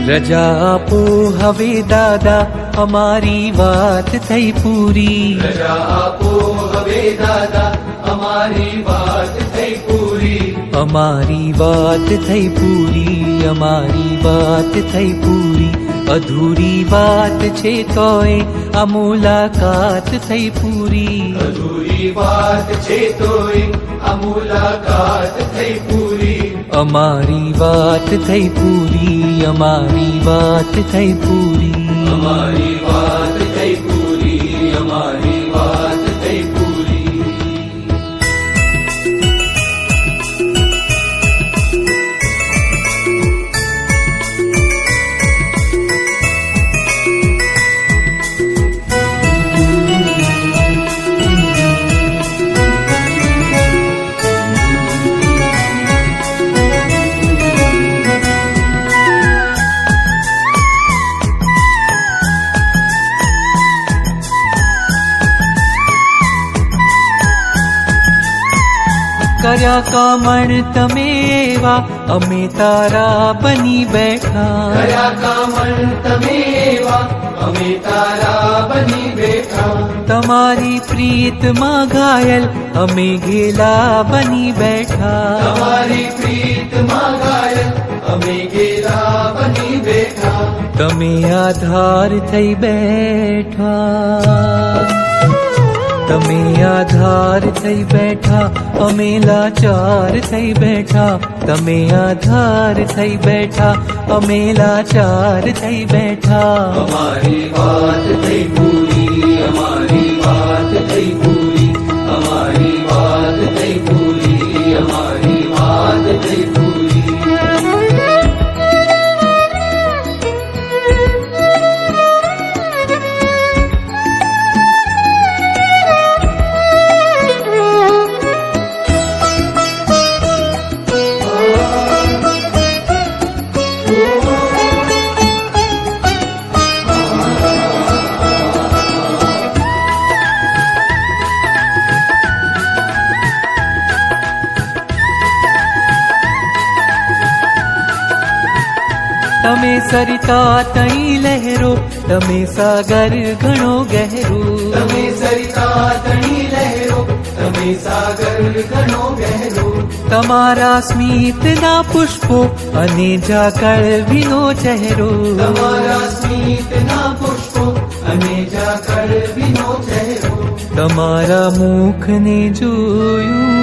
રજા આપો હવે દાદા અમારી વાત થઈ પૂરી. રજા આપો હવે દાદા અમારી વાત થઈ પૂરી. અમારી વાત થઈ પૂરી, અમારી વાત થઈ પૂરી. અધૂરી વાત છે તોય આ મુલાકાત થઈ પૂરી. અધૂરી વાત છે તોય આ મુલાકાત થઈ પૂરી. અમારી વાત થઈ પૂરી, અમારી વાત થઈ પૂરી. અમારી વાત થઈ પૂરી. અમારી વાત થઈ પૂરી. કર્યા કામણ તમે એવા અમે તારા બની બેઠા. કર્યા કામણ તમે એવા અમે તારા બની બેઠા. તમારી પ્રીતમાં ઘાયલ અમે ગેલા બની બેઠા. તમારી પ્રીતમાં ઘાયલ અમે ગેલા બની બેઠા. તમે આધાર થઈ બેઠા. તમે આધાર થઈ બેઠા, અમે લાચાર થઈ બેઠા. તમે આધાર થઈ બેઠા, અમે લાચાર થઈ બેઠા. અમારી વાત થઈ પૂરી. અમારી વાત થઈ પૂરી. અમારી વાત થઈ પૂરી. અમારી વાત થઈ પૂરી. તમે સરિતા તણી લહેરો, તમે સાગર ઘણો ગહેરો. તમે સરિતા તણી લહેરો, તમે સાગર ઘણો ગહેરો. તમારા સ્મિતના પુષ્પો અને ઝાકળ ભીનો ચહેરો. તમારા સ્મિતના પુષ્પો અને ઝાકળ ભીનો ચહેરો. તમારા મુખને જોયું,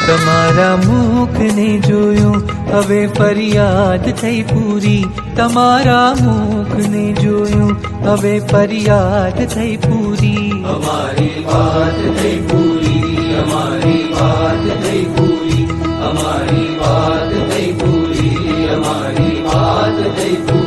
તમારા મુખને જોયું હવે ફરિયાદ થઈ પૂરી. તમારા મુખને જોયું હવે ફરિયાદ થઈ પૂરી. અમારી વાત થઈ પૂરી. અમારી વાત થઈ પૂરી. અમારી વાત થઈ પૂરી. અમારી વાત થઈ પૂરી.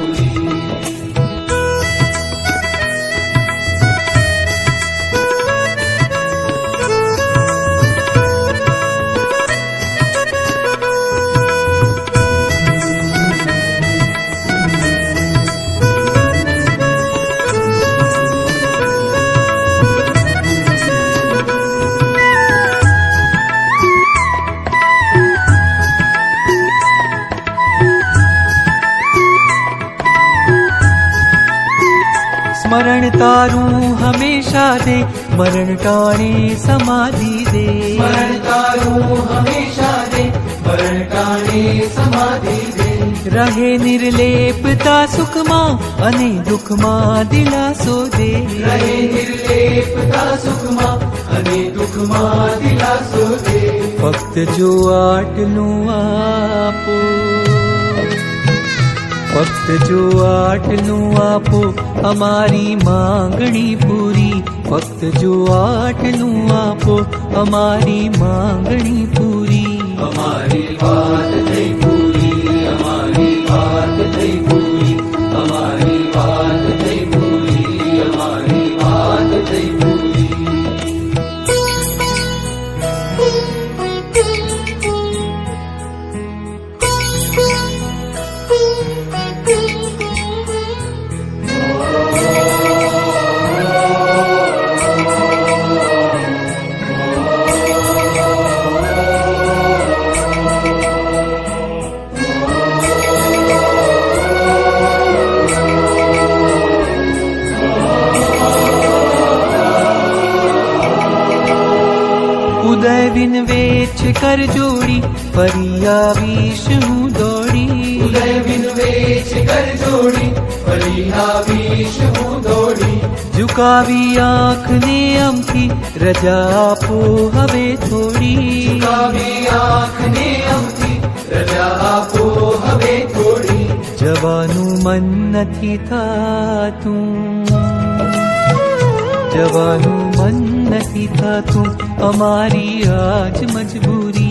સ્મરણ તારું હંમેશા દે, મરણ ટાણે સમાધિ દે. સ્મરણ તારું હંમેશા દે, મરણ ટાણે સમાધિ દે. રહે નિર્લેપતા સુખમાં અને દુઃખમાં દિલાસો દે. રહે નિર્લેપતા સુખમાં અને દુઃખમાં દિલાસો દે. ફક્ત જો આટલું આપો, ફક્ત જો આટલું આપો અમારી માંગણી પૂરી. ફક્ત જો આટલું આપો અમારી માંગણી પૂરી. અમારી વાત થઈ પૂરી. અમારી વાત થઈ પૂરી. અમારી વાત થઈ પૂરી. અમારી વાત થઈ પૂરી. છે કર જોડી ફરી આવીશ હું દોડી ઉદય વિનવે છે કર જોડી ફરી આવીશ હું દોડી ઝુકાવી આંખને અમથી રજા આપો હવે થોડી કાવી આંખને અમથી રજા આપો હવે થોડી જવાનું મન નથી થાતું જવાનું મન નથી થાતું અમારી આજ મજબૂરી